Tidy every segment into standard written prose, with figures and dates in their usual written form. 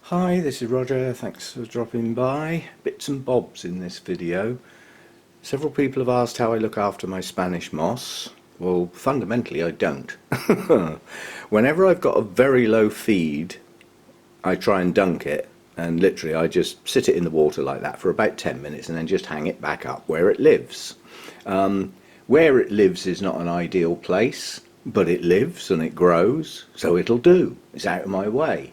Hi, this is Roger. Thanks for dropping by. Bits and bobs in this video. Several people have asked how I look after my Spanish moss. Well, fundamentally I don't. Whenever I've got a very low feed, I try and dunk it, and literally I just sit it in the water like that for about 10 minutes and then just hang it back up where it lives. Where it lives is not an ideal place, but it lives and it grows, so it'll do. It's out of my way.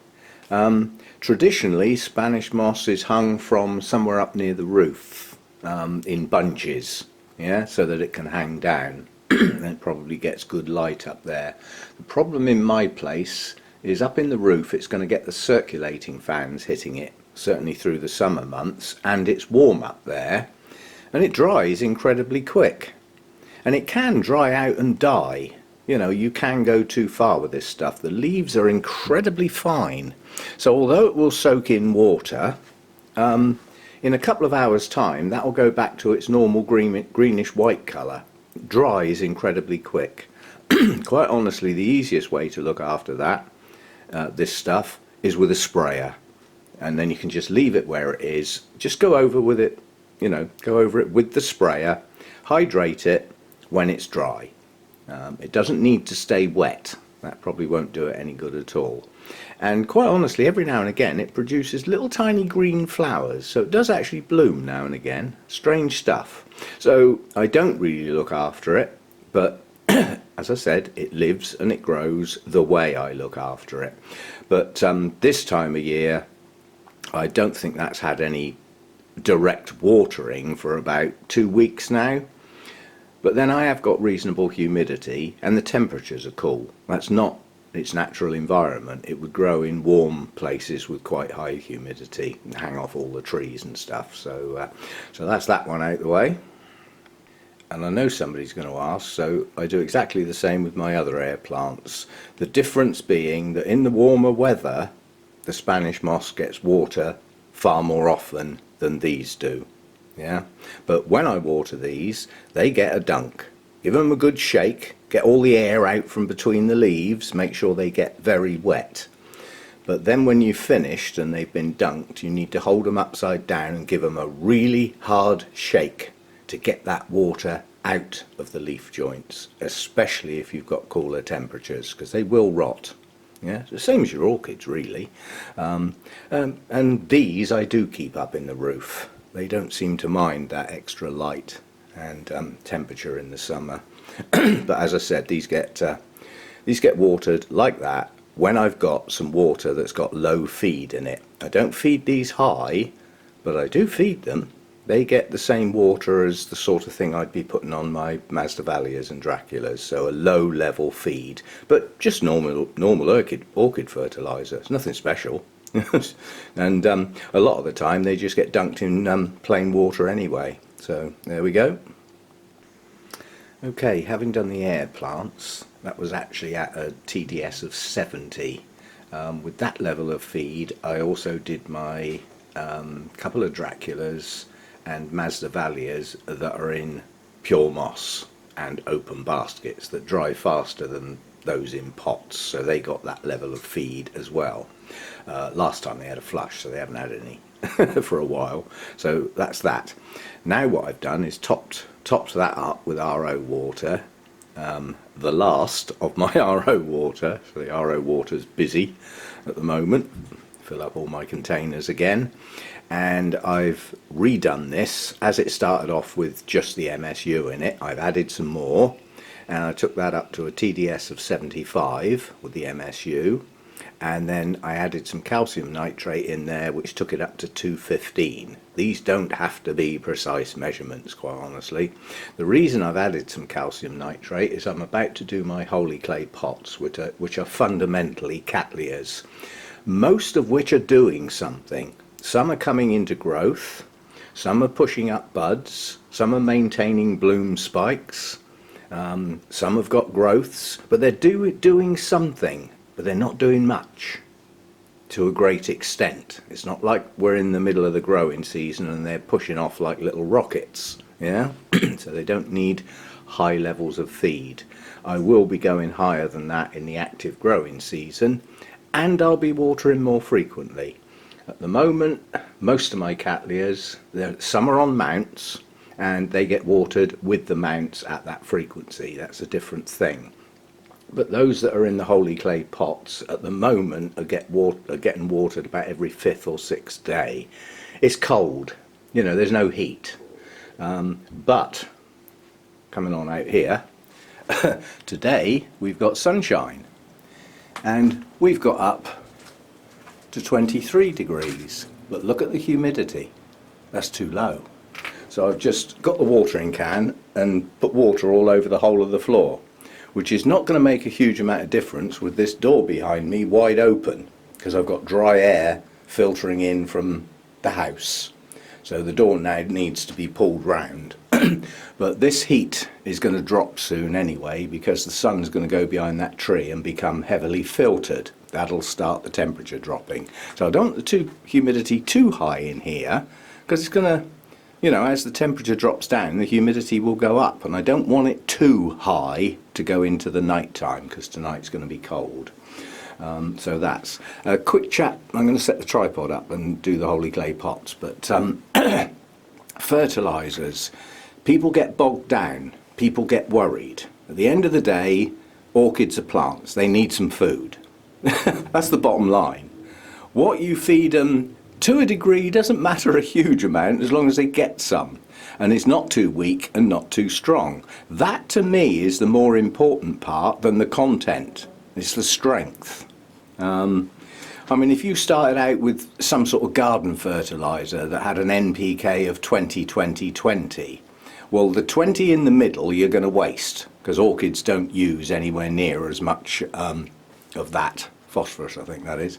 Traditionally, Spanish moss is hung from somewhere up near the roof in bunches, yeah, so that it can hang down. And it probably gets good light up there. The problem in my place is up in the roof it's going to get the circulating fans hitting it, certainly through the summer months, and it's warm up there, and it dries incredibly quick. And it can dry out and die. You know, you can go too far with this stuff. The leaves are incredibly fine. So although it will soak in water, in a couple of hours' time that will go back to its normal greenish white colour. It dries incredibly quick. Quite honestly, the easiest way to look after that, this stuff, is with a sprayer. And then you can just leave it where it is. Just go over with it, you know, go over it with the sprayer, hydrate it when it's dry. It doesn't need to stay wet. That probably won't do it any good at all. And quite honestly, every now and again it produces little tiny green flowers, so it does actually bloom now and again. Strange stuff. So I don't really look after it, but as I said, it lives and it grows the way I look after it. But this time of year I don't think that's had any direct watering for about 2 weeks now. But then I have got reasonable humidity and the temperatures are cool. That's not its natural environment. It would grow in warm places with quite high humidity and hang off all the trees and stuff. So that's that one out the way. And I know somebody's going to ask, so I do exactly the same with my other air plants. The difference being that in the warmer weather, the Spanish moss gets water far more often than these do. Yeah, but when I water these, they get a dunk. Give them a good shake, get all the air out from between the leaves, make sure they get very wet. But then when you've finished and they've been dunked, you need to hold them upside down and give them a really hard shake to get that water out of the leaf joints, especially if you've got cooler temperatures, because they will rot. Yeah, it's the same as your orchids really. And these I do keep up in the roof. They don't seem to mind that extra light and temperature in the summer. But as I said, these get watered like that when I've got some water that's got low feed in it. I don't feed these high, but I do feed them. They get the same water as the sort of thing I'd be putting on my Masdevallias and Draculas, so a low level feed, but just normal orchid fertiliser. It's nothing special. And a lot of the time they just get dunked in plain water anyway. So there we go. Okay, having done the air plants, that was actually at a TDS of 70. With that level of feed, I also did my couple of Draculas and Masdevallias that are in pure moss and open baskets that dry faster than those in pots, so they got that level of feed as well. Last time they had a flush, so they haven't had any for a while. So that's that. Now what I've done is topped that up with RO water, the last of my RO water. So the RO water's busy at the moment. Fill up all my containers again, and I've redone this. As it started off with just the MSU in it, I've added some more, and I took that up to a TDS of 75 with the MSU, and then I added some calcium nitrate in there, which took it up to 215. These don't have to be precise measurements, quite honestly. The reason I've added some calcium nitrate is I'm about to do my holey clay pots, which are fundamentally Cattleyas, most of which are doing something. Some are coming into growth, some are pushing up buds, some are maintaining bloom spikes, some have got growths, but they're doing something, but they're not doing much to a great extent. It's not like we're in the middle of the growing season and they're pushing off like little rockets, yeah? So they don't need high levels of feed. I will be going higher than that in the active growing season, and I'll be watering more frequently. At the moment, most of my Cattleyas, some are on mounts and they get watered with the mounts at that frequency. That's a different thing. But those that are in the holey clay pots at the moment are getting watered about every 5th or 6th day. It's cold, you know, there's no heat. But coming on out here, today we've got sunshine and we've got up to 23 degrees. But look at the humidity, that's too low. So I've just got the watering can and put water all over the whole of the floor, which is not going to make a huge amount of difference with this door behind me wide open, because I've got dry air filtering in from the house. So the door now needs to be pulled round. But this heat is going to drop soon anyway, because the sun's going to go behind that tree and become heavily filtered. That'll start the temperature dropping. So I don't want the humidity too high in here, because it's going to, you know, as the temperature drops down, the humidity will go up, and I don't want it too high to go into the night time, because tonight's going to be cold. So that's a quick chat. I'm going to set the tripod up and do the holey clay pots. But fertilisers, people get bogged down, people get worried. At the end of the day, orchids are plants, they need some food. That's the bottom line. What you feed them, to a degree, doesn't matter a huge amount as long as they get some, and it's not too weak and not too strong. That to me is the more important part than the content. It's the strength. I mean, if you started out with some sort of garden fertiliser that had an NPK of 20-20-20, well, the 20 in the middle you're going to waste, because orchids don't use anywhere near as much of that phosphorus, I think that is,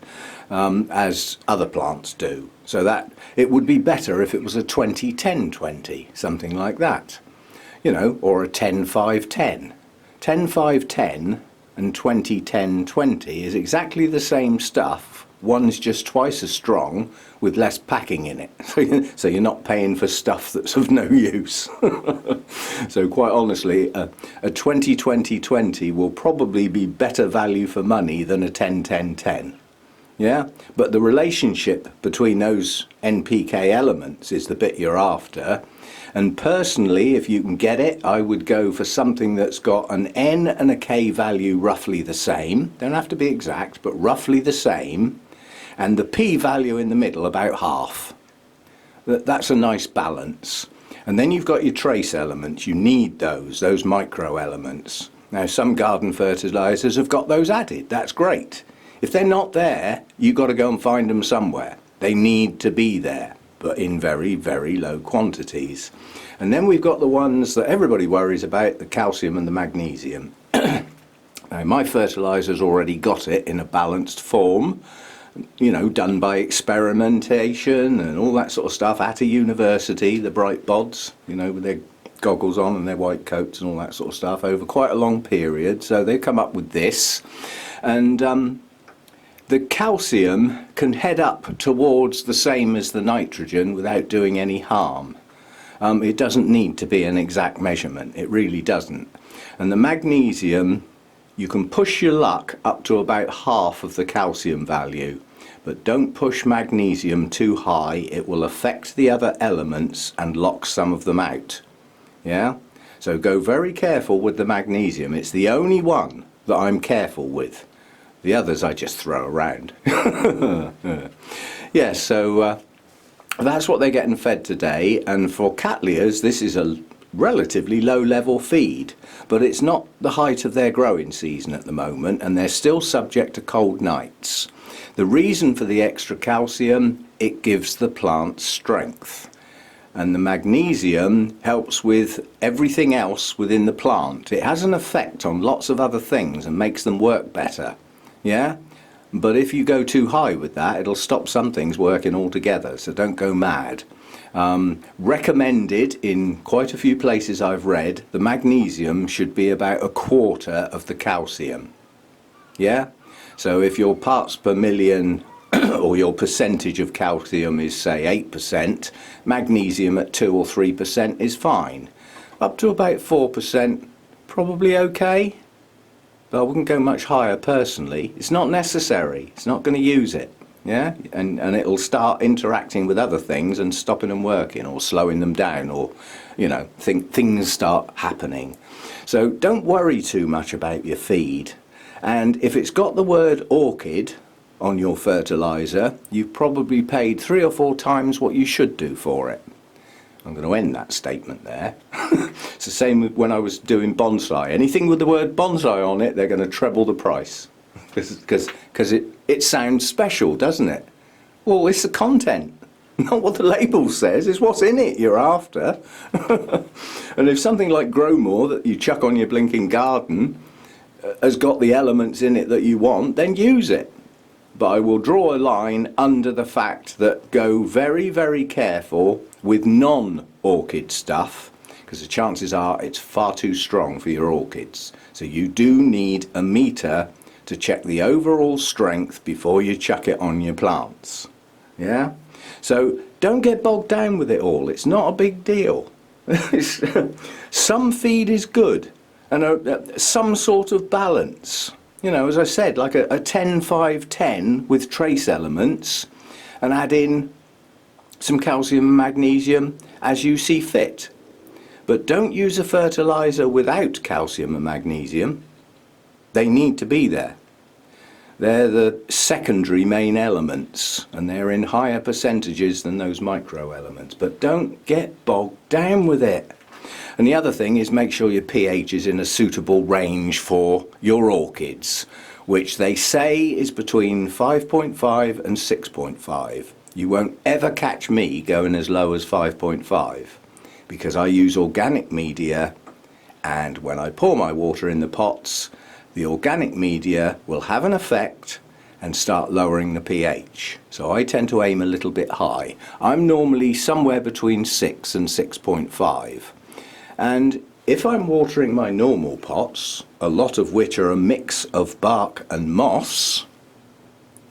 as other plants do. So that it would be better if it was a 20-10-20, something like that, you know, or a 10-5-10. 10-5-10 and 20-10-20 is exactly the same stuff. One's just twice as strong with less packing in it. So you're not paying for stuff that's of no use. So quite honestly, a 20-20-20 will probably be better value for money than a 10-10-10. Yeah, but the relationship between those NPK elements is the bit you're after. And personally, if you can get it, I would go for something that's got an N and a K value roughly the same. Don't have to be exact, but roughly the same. And the P value in the middle about half. That's a nice balance. And then you've got your trace elements. You need those micro elements. Now, some garden fertilisers have got those added. That's great. If they're not there, you've got to go and find them somewhere. They need to be there, but in very, very low quantities. And then we've got the ones that everybody worries about, the calcium and the magnesium. Now, my fertiliser's already got it in a balanced form, you know, done by experimentation and all that sort of stuff at a university, the bright bods, you know, with their goggles on and their white coats and all that sort of stuff over quite a long period. So they come up with this. And the calcium can head up towards the same as the nitrogen without doing any harm. It doesn't need to be an exact measurement, it really doesn't. And the magnesium, you can push your luck up to about half of the calcium value, but don't push magnesium too high, it will affect the other elements and lock some of them out. Yeah? So go very careful with the magnesium, it's the only one that I'm careful with. The others I just throw around. Yeah, so that's what they're getting fed today, and for Cattleyas this is a relatively low level feed, but it's not the height of their growing season at the moment, and they're still subject to cold nights. The reason for the extra calcium, it gives the plant strength, and the magnesium helps with everything else within the plant. It has an effect on lots of other things and makes them work better. Yeah, but if you go too high with that, it'll stop some things working altogether, so don't go mad. Recommended in quite a few places I've read, the magnesium should be about a quarter of the calcium. Yeah, so if your parts per million or your percentage of calcium is say 8%, magnesium at 2 or 3% is fine. Up to about 4%, probably okay. But I wouldn't go much higher personally. It's not necessary. It's not going to use it. Yeah, and it'll start interacting with other things and stopping them working or slowing them down, or you know, things start happening. So don't worry too much about your feed, and if it's got the word orchid on your fertiliser, you've probably paid 3 or 4 times what you should do for it. I'm going to end that statement there. It's the same when I was doing bonsai. Anything with the word bonsai on it, they're going to treble the price. Because it sounds special, doesn't it? Well, it's the content, not what the label says. It's what's in it you're after. And if something like Grow More that you chuck on your blinking garden has got the elements in it that you want, then use it. But I will draw a line under the fact that go very, very careful with non-orchid stuff, because the chances are it's far too strong for your orchids. So you do need a meter to check the overall strength before you chuck it on your plants. Yeah? So don't get bogged down with it all. It's not a big deal. Some feed is good, and some sort of balance. You know, as I said, like a 10-5-10 with trace elements, and add in some calcium and magnesium as you see fit. But don't use a fertiliser without calcium and magnesium. They need to be there. They're the secondary main elements, and they're in higher percentages than those micro elements. But don't get bogged down with it. And the other thing is, make sure your pH is in a suitable range for your orchids, which they say is between 5.5 and 6.5. You won't ever catch me going as low as 5.5, because I use organic media, and when I pour my water in the pots, the organic media will have an effect and start lowering the pH. So I tend to aim a little bit high. I'm normally somewhere between 6 and 6.5. And if I'm watering my normal pots, a lot of which are a mix of bark and moss,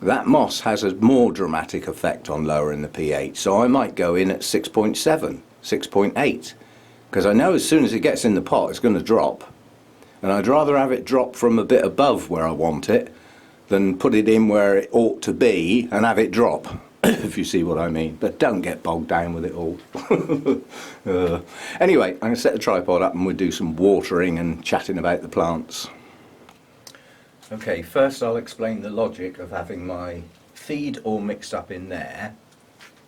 that moss has a more dramatic effect on lowering the pH. So I might go in at 6.7, 6.8, because I know as soon as it gets in the pot it's going to drop. And I'd rather have it drop from a bit above where I want it than put it in where it ought to be and have it drop, if you see what I mean. But don't get bogged down with it all. Anyway, I'm going to set the tripod up and we'll do some watering and chatting about the plants. Okay, first I'll explain the logic of having my feed all mixed up in there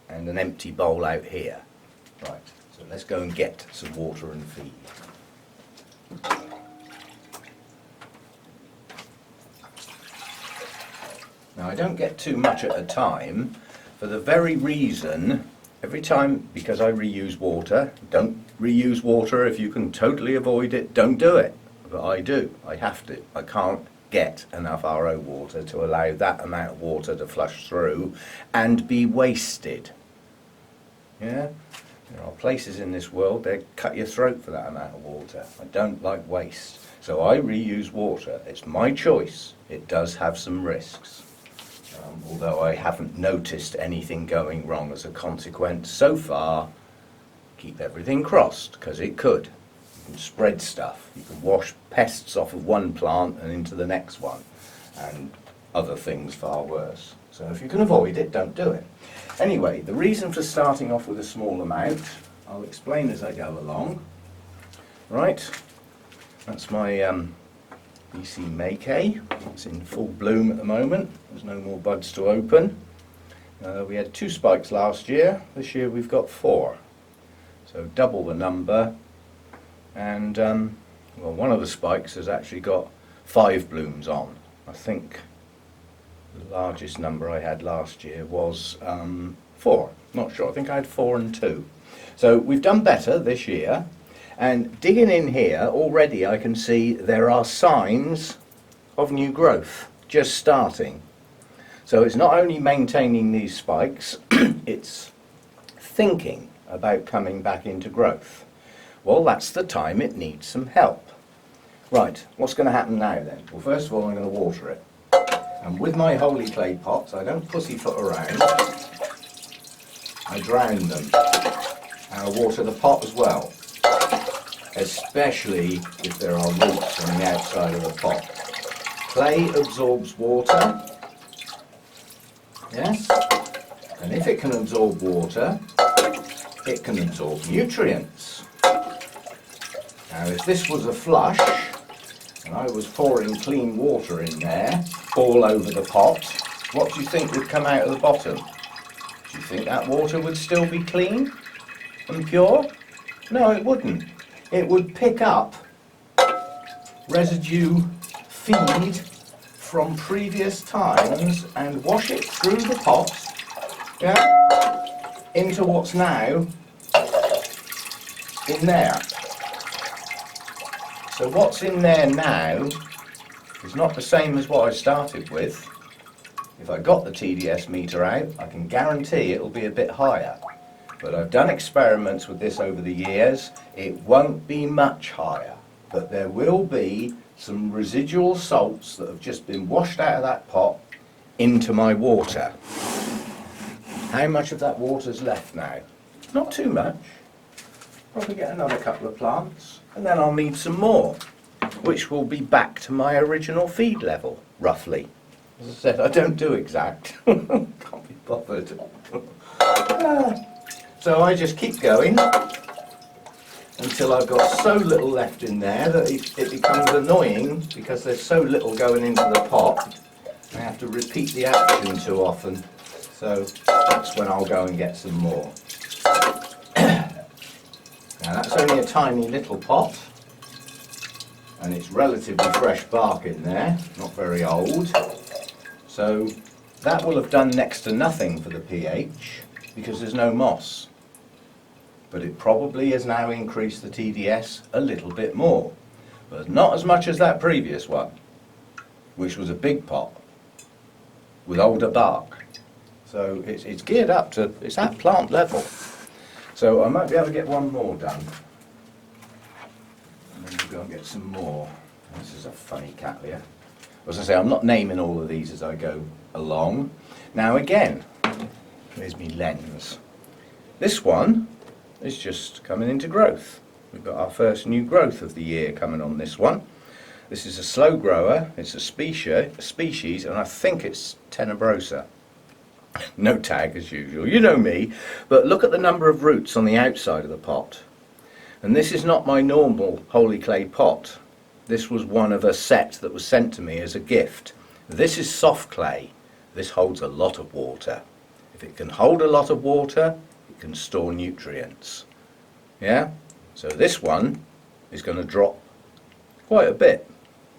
and an empty bowl out here. Right, so let's go and get some water and feed. Now I don't get too much at a time, for the very reason, every time, because I reuse water, don't reuse water if you can totally avoid it, don't do it. But I do, I have to. I can't get enough RO water to allow that amount of water to flush through and be wasted. Yeah? There are places in this world that cut your throat for that amount of water. I don't like waste. So I reuse water. It's my choice. It does have some risks. Although I haven't noticed anything going wrong as a consequence so far. Keep everything crossed, because it could. You can spread stuff. You can wash pests off of one plant and into the next one, and other things far worse. So if you can avoid it, don't do it. Anyway, the reason for starting off with a small amount, I'll explain as I go along. Right, that's my BC Mackay. It's in full bloom at the moment. There's no more buds to open. We had 2 spikes last year. This year we've got 4. So double the number. And well, one of the spikes has actually got 5 blooms on. I think the largest number I had last year was 4. Not sure. I think I had 4 and 2. So we've done better this year. And digging in here, already I can see there are signs of new growth just starting. So it's not only maintaining these spikes, it's thinking about coming back into growth. Well, that's the time it needs some help. Right, what's going to happen now then? Well, first of all, I'm going to water it. And with my holey clay pots, I don't pussyfoot around. I drown them. And I water the pot as well, especially if there are roots on the outside of the pot. Clay absorbs water. Yes? And if it can absorb water, it can absorb nutrients. Now if this was a flush, and I was pouring clean water in there, all over the pot, what do you think would come out of the bottom? Do you think that water would still be clean and pure? No, it wouldn't. It would pick up residue feed from previous times and wash it through the pot, yeah, into what's now in there. So what's in there now is not the same as what I started with. If I got the TDS meter out, I can guarantee it'll be a bit higher. But I've done experiments with this over the years. It won't be much higher, but there will be some residual salts that have just been washed out of that pot into my water. How much of that water's left now? Not too much. Probably get another couple of plants, and then I'll need some more, which will be back to my original feed level, roughly. As I said, I don't do exact. Can't be bothered. So I just keep going until I've got so little left in there that it becomes annoying because there's so little going into the pot. I have to repeat the action too often. So that's when I'll go and get some more. Now that's only a tiny little pot, and it's relatively fresh bark in there, not very old. So that will have done next to nothing for the pH because there's no moss. But it probably has now increased the TDS a little bit more, but not as much as that previous one, which was a big pot with older bark. So it's geared up to, it's at plant level. So I might be able to get one more done. And then we'll go and get some more. This is a funny Cattleya. As I say, I'm not naming all of these as I go along. Now again, here's my lens. This one is just coming into growth. We've got our first new growth of the year coming on this one. This is a slow grower, it's a species, and I think it's Tenebrosa. No tag as usual, you know me, but look at the number of roots on the outside of the pot. And this is not my normal holey clay pot. This was one of a set that was sent to me as a gift. This is soft clay. This holds a lot of water. If it can hold a lot of water, it can store nutrients. Yeah? So this one is going to drop quite a bit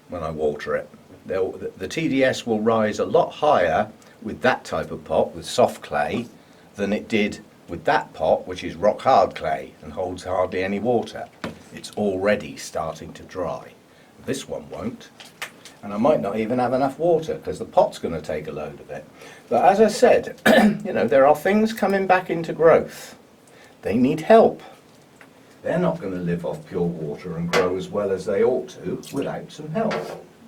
when I water it. The TDS will rise a lot higher with that type of pot, with soft clay, than it did with that pot, which is rock hard clay and holds hardly any water. It's already starting to dry. This one won't, and I might not even have enough water because the pot's going to take a load of it. But as I said, you know, there are things coming back into growth. They need help. They're not going to live off pure water and grow as well as they ought to without some help.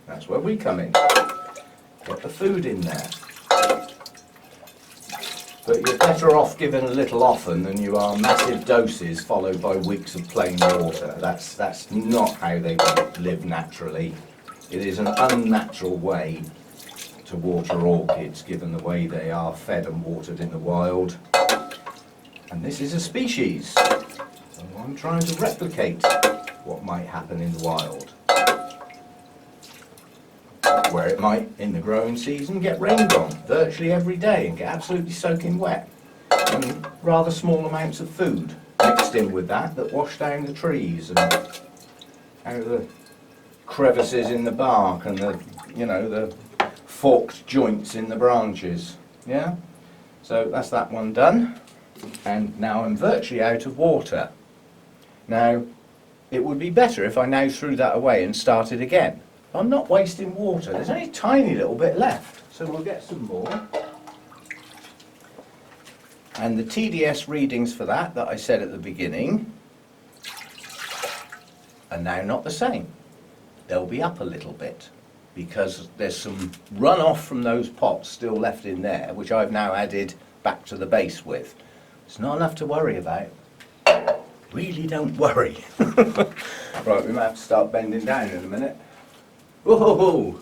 That's where we come in. Get the food in there. But you're better off giving a little often than you are massive doses followed by weeks of plain water. That's not how they live naturally. It is an unnatural way to water orchids given the way they are fed and watered in the wild. And this is a species. So I'm trying to replicate what might happen in the wild. Where it might, in the growing season, get rained on virtually every day and get absolutely soaking wet. And rather small amounts of food mixed in with that wash down the trees and out of the crevices in the bark and the, you know, the forked joints in the branches. Yeah? So that's that one done. And now I'm virtually out of water. Now, it would be better if I now threw that away and started again. I'm not wasting water. There's only a tiny little bit left, so we'll get some more. And the TDS readings for that I said at the beginning are now not the same. They'll be up a little bit because there's some runoff from those pots still left in there, which I've now added back to the base with. It's not enough to worry about. Really don't worry. Right, we might have to start bending down in a minute. Whoa!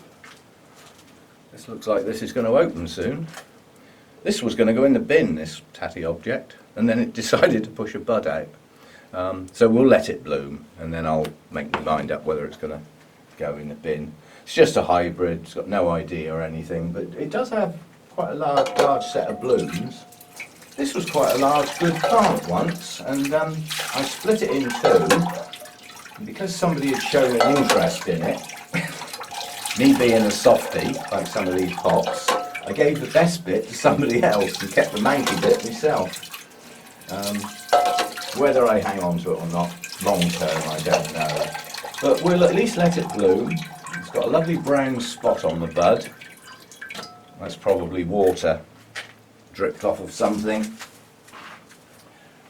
This looks like this is going to open soon. This was going to go in the bin, this tatty object, and then it decided to push a bud out. So we'll let it bloom, and then I'll make my mind up whether it's going to go in the bin. It's just a hybrid, it's got no ID or anything, but it does have quite a large set of blooms. This was quite a large, good plant once, and I split it in two, and because somebody had shown an interest in it, me being a softie, like some of these pots, I gave the best bit to somebody else and kept the manky bit myself. Whether I hang on to it or not, long term, I don't know. But we'll at least let it bloom. It's got a lovely brown spot on the bud. That's probably water dripped off of something.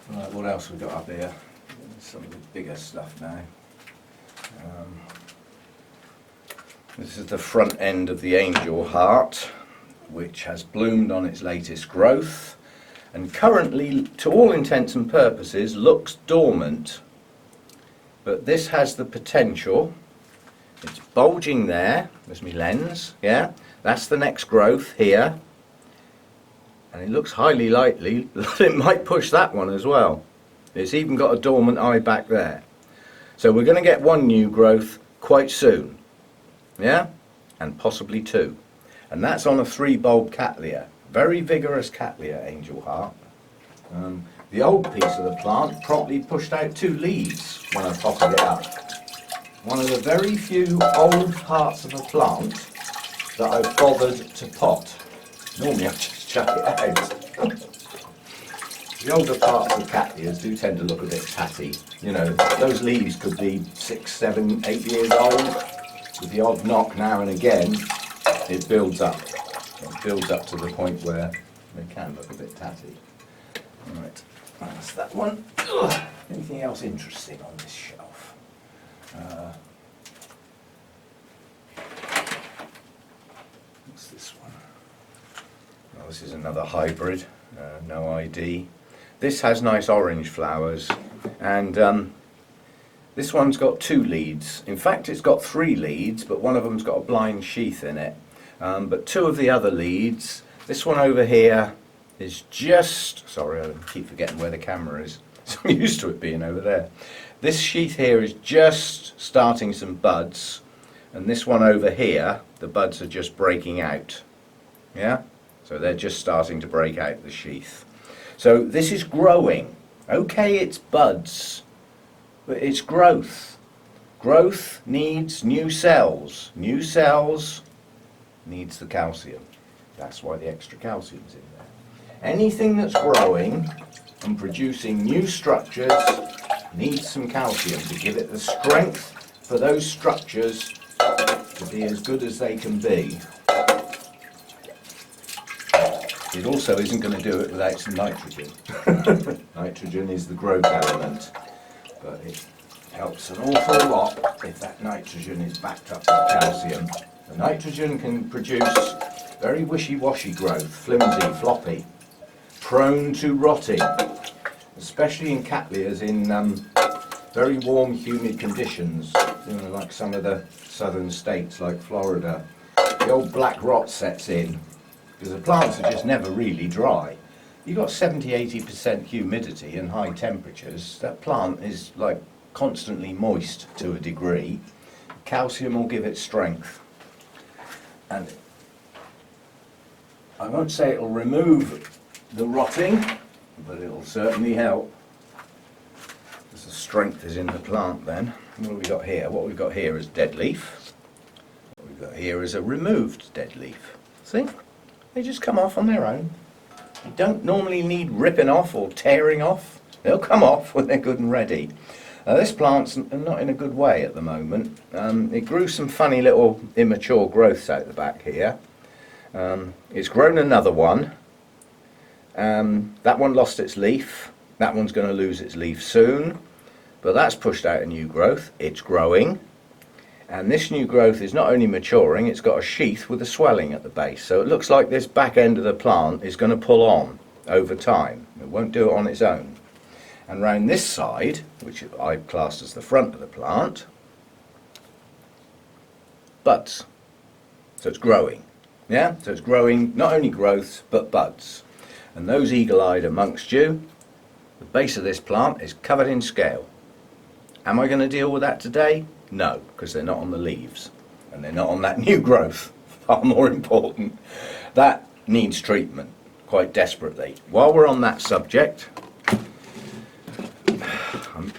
Right, what else have we got up here? Some of the bigger stuff now. This is the front end of the angel heart, which has bloomed on its latest growth, and currently, to all intents and purposes, looks dormant. But this has the potential. It's bulging there. There's my lens, yeah? That's the next growth here. And it looks highly likely that it might push that one as well. It's even got a dormant eye back there. So we're going to get one new growth quite soon. Yeah? And possibly two. And that's on a 3-bulb Cattleya. Very vigorous Cattleya angel heart. The old piece of the plant promptly pushed out 2 leaves when I potted it up. One of the very few old parts of a plant that I've bothered to pot. Normally I just chuck it out. The older parts of Cattleyas do tend to look a bit tatty. You know, those leaves could be 6, 7, 8 years old. With the odd knock now and again, it builds up. It builds up to the point where they can look a bit tatty. Right, that's that one. Ugh. Anything else interesting on this shelf? What's this one? Oh, this is another hybrid, no ID. This has nice orange flowers, and this one's got 2 leads. In fact, it's got 3 leads, but one of them's got a blind sheath in it. But 2 of the other leads, this one over here is just, sorry, I keep forgetting where the camera is, so I'm used to it being over there. This sheath here is just starting some buds, and this one over here, the buds are just breaking out. Yeah? So they're just starting to break out the sheath. So this is growing. Okay, it's buds, but it's growth. Growth needs new cells. New cells needs the calcium. That's why the extra calcium's in there. Anything that's growing and producing new structures needs some calcium to give it the strength for those structures to be as good as they can be. It also isn't going to do it without some nitrogen. Nitrogen is the growth element, but it helps an awful lot if that nitrogen is backed up with calcium. The nitrogen can produce very wishy-washy growth, flimsy, floppy, prone to rotting, especially in Cattleyas in very warm, humid conditions, you know, like some of the southern states like Florida. The old black rot sets in, because the plants are just never really dry. You've got 70–80% humidity and high temperatures, that plant is like constantly moist to a degree. Calcium will give it strength. And I won't say it'll remove the rotting, but it'll certainly help. Because the strength is in the plant then. What have we got here? What we've got here is dead leaf. What we've got here is a removed dead leaf. See? They just come off on their own. You don't normally need ripping off or tearing off. They'll come off when they're good and ready. This plant's not in a good way at the moment. It grew some funny little immature growths out the back here. It's grown another one. That one lost its leaf. That one's going to lose its leaf soon. But that's pushed out a new growth. It's growing. And this new growth is not only maturing, it's got a sheath with a swelling at the base. So it looks like this back end of the plant is going to pull on over time. It won't do it on its own. And round this side, which I've classed as the front of the plant, buds. So it's growing. Yeah, so it's growing not only growths but buds. And those eagle-eyed amongst you, the base of this plant is covered in scale. Am I going to deal with that today? No, because they're not on the leaves and they're not on that new growth. Far more important. That needs treatment quite desperately. While we're on that subject,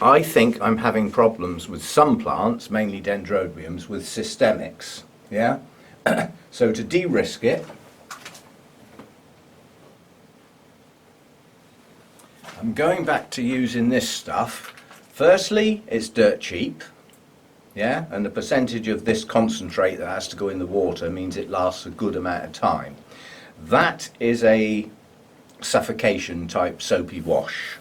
I think I'm having problems with some plants, mainly dendrobiums, with systemics. Yeah. So to de-risk it, I'm going back to using this stuff. Firstly, it's dirt cheap, yeah, and the percentage of this concentrate that has to go in the water means it lasts a good amount of time. That is a suffocation type soapy wash,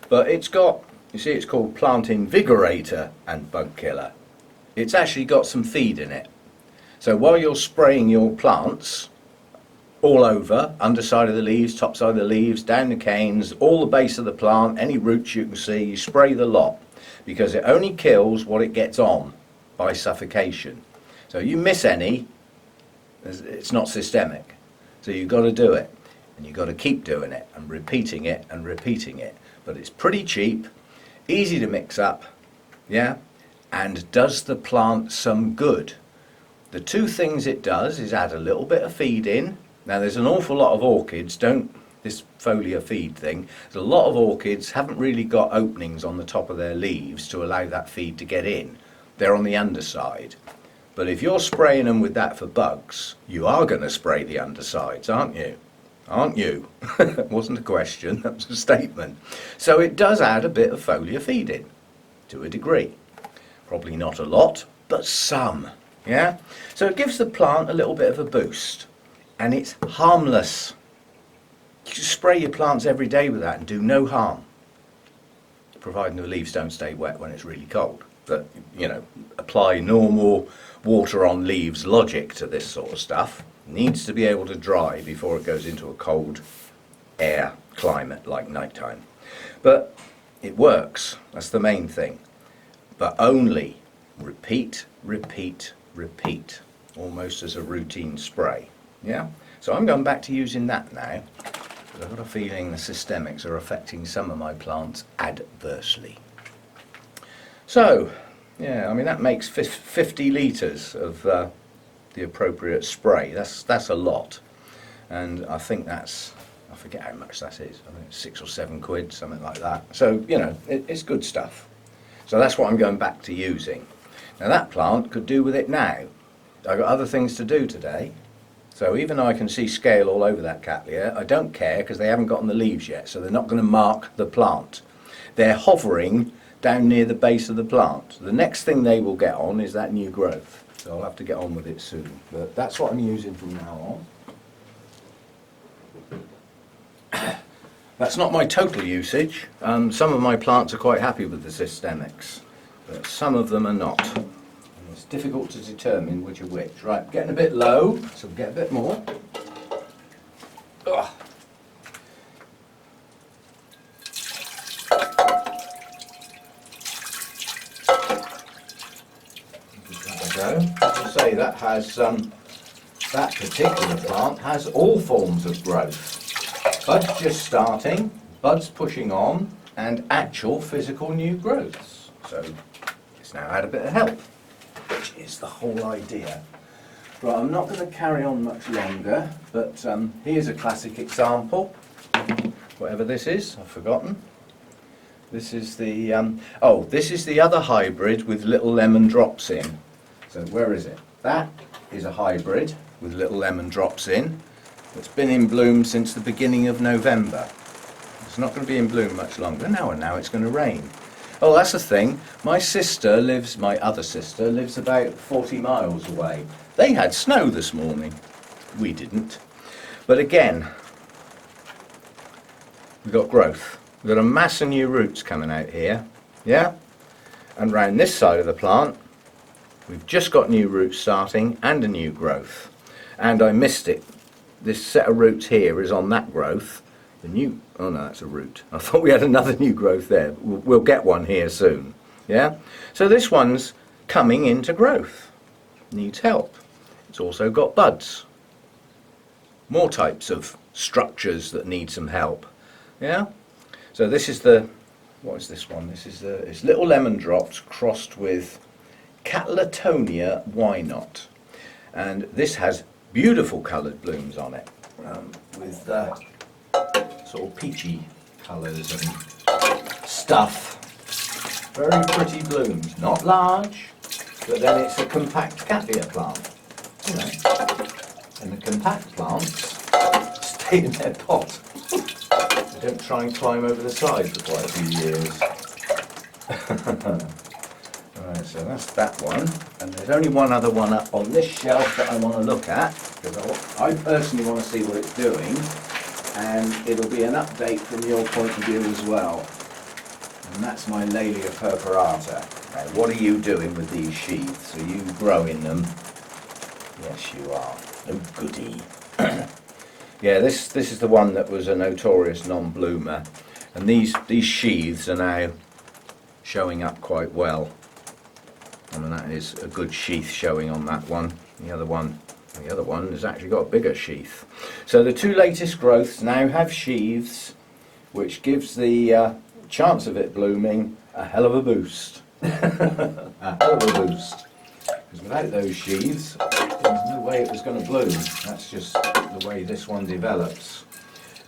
but it's got, you see, it's called Plant Invigorator and Bug Killer. It's actually got some feed in it. So while you're spraying your plants all over, underside of the leaves, top side of the leaves, down the canes, all the base of the plant, any roots you can see, you spray the lot, because it only kills what it gets on by suffocation. So you miss any, it's not systemic. So you've got to do it, and you've got to keep doing it and repeating it and repeating it. But it's pretty cheap, easy to mix up, yeah, and does the plant some good. The two things it does is add a little bit of feed in. Now there's an awful lot of orchids, this foliar feed thing, there's a lot of orchids haven't really got openings on the top of their leaves to allow that feed to get in. They're on the underside. But if you're spraying them with that for bugs, you are going to spray the undersides, aren't you? Aren't you? It wasn't a question, that was a statement. So it does add a bit of foliar feed in, to a degree. Probably not a lot, but some. Yeah? So it gives the plant a little bit of a boost, and it's harmless. You can spray your plants every day with that and do no harm, providing the leaves don't stay wet when it's really cold. But, you know, apply normal water on leaves logic to this sort of stuff. It needs to be able to dry before it goes into a cold air climate like nighttime. But it works, that's the main thing. But only repeat, repeat, repeat, almost as a routine spray. Yeah? So I'm going back to using that now, but I've got a feeling the systemics are affecting some of my plants adversely. So, yeah, I mean that makes 50 litres of the appropriate spray. That's a lot, and I think that's, I forget how much that is, I think it's 6 or 7 quid, something like that. So, you know, it's good stuff. So that's what I'm going back to using. Now that plant could do with it now. I've got other things to do today. So even though I can see scale all over that Cattleya, I don't care because they haven't gotten the leaves yet, so they're not going to mark the plant. They're hovering down near the base of the plant. The next thing they will get on is that new growth. So I'll have to get on with it soon. But that's what I'm using from now on. That's not my total usage. Some of my plants are quite happy with the systemics, but some of them are not. And it's difficult to determine which are which. Right, getting a bit low, so we'll get a bit more. Ugh. As I say, that has that particular plant has all forms of growth. Buds just starting, buds pushing on, and actual physical new growths. So it's now had a bit of help, which is the whole idea. Right, I'm not going to carry on much longer, but here's a classic example. Whatever this is, I've forgotten. This is the this is the other hybrid with little lemon drops in. So where is it? That is a hybrid with little lemon drops in. It's been in bloom since the beginning of November. It's not going to be in bloom much longer. Now it's going to rain. Oh, that's the thing. My other sister lives about 40 miles away. They had snow this morning. We didn't. But again, we've got growth. We've got a mass of new roots coming out here. Yeah? And round this side of the plant, we've just got new roots starting and a new growth. And I missed it. This set of roots here is on that growth. The new, oh no, that's a root. I thought we had another new growth there. We'll get one here soon. Yeah? So this one's coming into growth. Needs help. It's also got buds. more types of structures that need some help. Yeah. So this is the, what is this one? This is it's little lemon drops crossed with Cattleya why not? And this has beautiful coloured blooms on it, with sort of peachy colours and stuff. Very pretty blooms, not large, but then it's a compact Cattleya plant, you know. And the compact plants stay in their pot. They don't try and climb over the side for quite a few years. Right, so that's that one. And there's only one other one up on this shelf that I want to look at, because I personally want to see what it's doing, and it'll be an update from your point of view as well. And that's my Laelia purpurata. Now, what are you doing with these sheaths? Are you growing them? Yes, you are. Oh, goody. Yeah, this is the one that was a notorious non-bloomer, and these sheaths are now showing up quite well. I mean, that is a good sheath showing on that one. The other one has actually got a bigger sheath. So the two latest growths now have sheaths, which gives the chance of it blooming a hell of a boost. A hell of a boost. Because without those sheaths, there's no way it was going to bloom. That's just the way this one develops.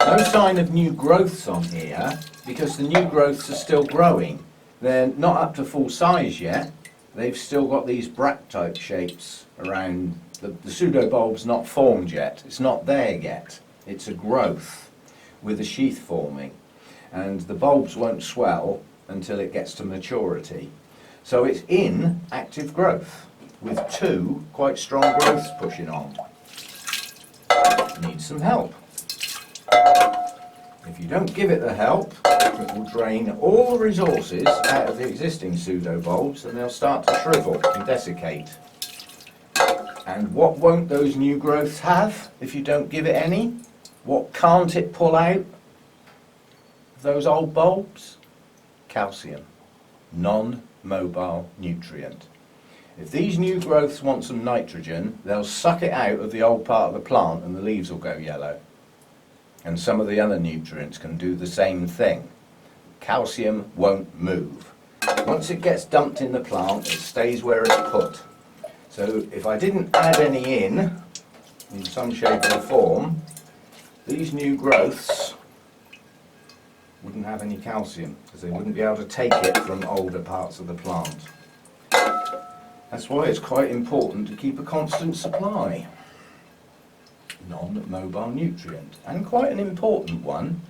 No sign of new growths on here, because the new growths are still growing. They're not up to full size yet. They've still got these bract-type shapes around. The pseudobulb's not formed yet. It's not there yet. It's a growth with a sheath forming. And the bulbs won't swell until it gets to maturity. So it's in active growth with two quite strong growths pushing on. Needs some help. If you don't give it the help, it will drain all the resources out of the existing pseudobulbs, and they'll start to shrivel and desiccate. And what won't those new growths have if you don't give it any? What can't it pull out of those old bulbs? Calcium, non-mobile nutrient. If these new growths want some nitrogen, they'll suck it out of the old part of the plant and the leaves will go yellow. And some of the other nutrients can do the same thing. Calcium won't move. Once it gets dumped in the plant, it stays where it's put. So if I didn't add any in some shape or form, these new growths wouldn't have any calcium, because they wouldn't be able to take it from older parts of the plant. That's why it's quite important to keep a constant supply. Non-mobile nutrient, and quite an important one.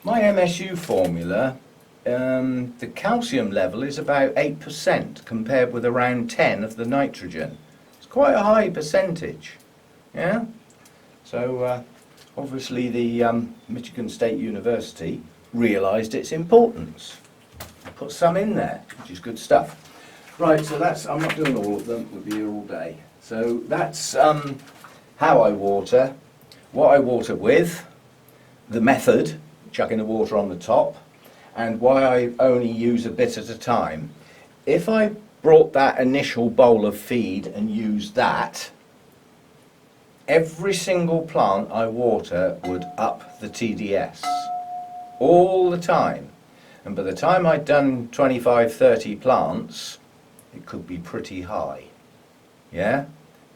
My MSU formula, the calcium level is about 8% compared with around 10 of the nitrogen. It's quite a high percentage, yeah? So obviously the Michigan State University realised its importance. Put some in there, which is good stuff. Right, so that's, I'm not doing all of them, we'll be here all day. So that's how I water, what I water with, the method, chucking the water on the top, and why I only use a bit at a time. If I brought that initial bowl of feed and used that, every single plant I water would up the TDS all the time. And by the time I'd done 25, 30 plants, it could be pretty high. Yeah?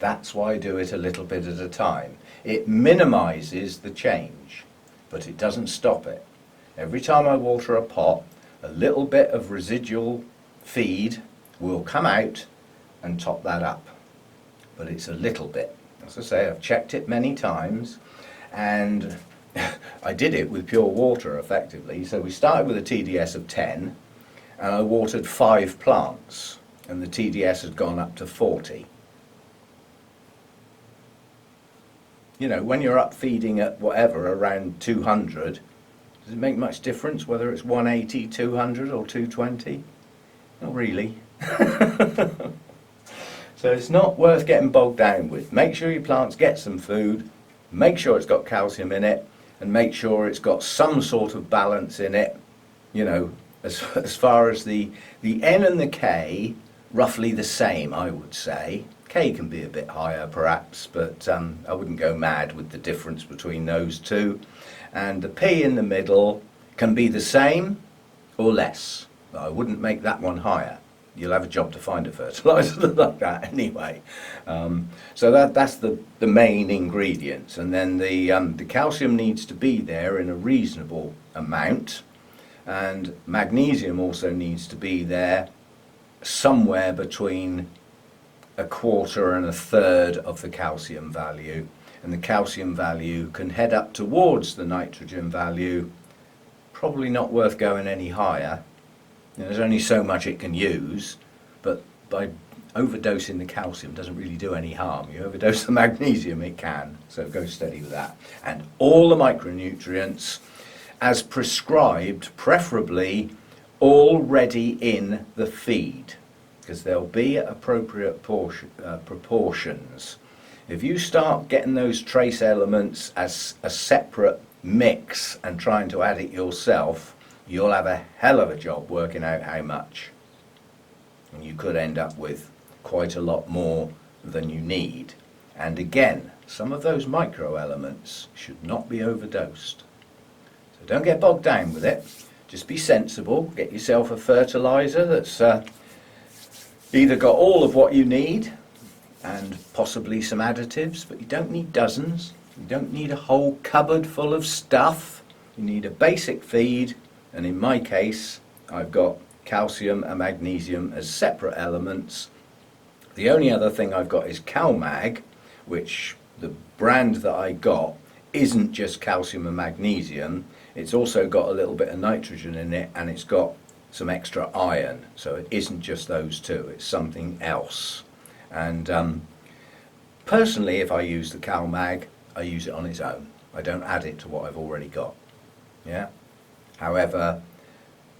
That's why I do it a little bit at a time. It minimises the change, but it doesn't stop it. Every time I water a pot, a little bit of residual feed will come out and top that up. But it's a little bit. As I say, I've checked it many times, and I did it with pure water effectively. So we started with a TDS of 10, and I watered 5 plants, and the TDS had gone up to 40. You know, when you're up feeding at whatever, around 200, does it make much difference whether it's 180, 200 or 220? Not really. So it's not worth getting bogged down with. Make sure your plants get some food, make sure it's got calcium in it, and make sure it's got some sort of balance in it. You know, as far as the N and the K roughly the same, I would say. K can be a bit higher perhaps, but I wouldn't go mad with the difference between those two. And the P in the middle can be the same or less, but I wouldn't make that one higher. You'll have a job to find a fertiliser like that anyway. So that's the main ingredients, and then the calcium needs to be there in a reasonable amount, and magnesium also needs to be there somewhere between a quarter and a third of the calcium value, and the calcium value can head up towards the nitrogen value. Probably not worth going any higher. There's only so much it can use, but by overdosing the calcium doesn't really do any harm. You overdose the magnesium, it can, so go steady with that. And all the micronutrients as prescribed, preferably already in the feed, because there'll be appropriate proportions. If you start getting those trace elements as a separate mix and trying to add it yourself, you'll have a hell of a job working out how much, and you could end up with quite a lot more than you need. And again, some of those micro elements should not be overdosed, so don't get bogged down with it. Just be sensible, get yourself a fertiliser that's either got all of what you need and possibly some additives, but you don't need dozens, you don't need a whole cupboard full of stuff. You need a basic feed. And in my case, I've got calcium and magnesium as separate elements. The only other thing I've got is CalMag, which the brand that I got isn't just calcium and magnesium. It's also got a little bit of nitrogen in it, and it's got some extra iron. So it isn't just those two, it's something else. And personally, if I use the CalMag, I use it on its own. I don't add it to what I've already got. Yeah. However,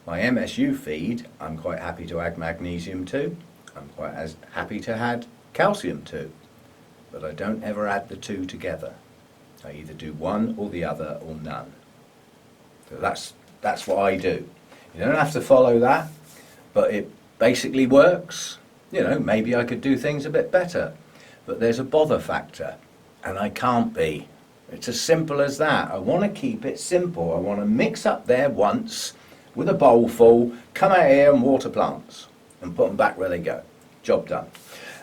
my MSU feed, I'm quite happy to add magnesium to. I'm quite as happy to add calcium to. But I don't ever add the two together. I either do one or the other or none. So that's what I do. You don't have to follow that, but it basically works. You know, maybe I could do things a bit better, but there's a bother factor, and I can't be. It's as simple as that. I want to keep it simple. I want to mix up there once with a bowl full, come out here and water plants and put them back where they go. Job done.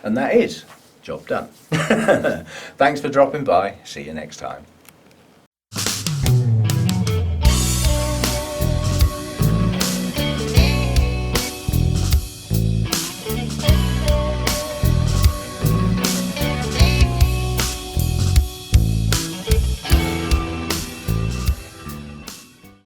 And that is job done. Thanks for dropping by. See you next time.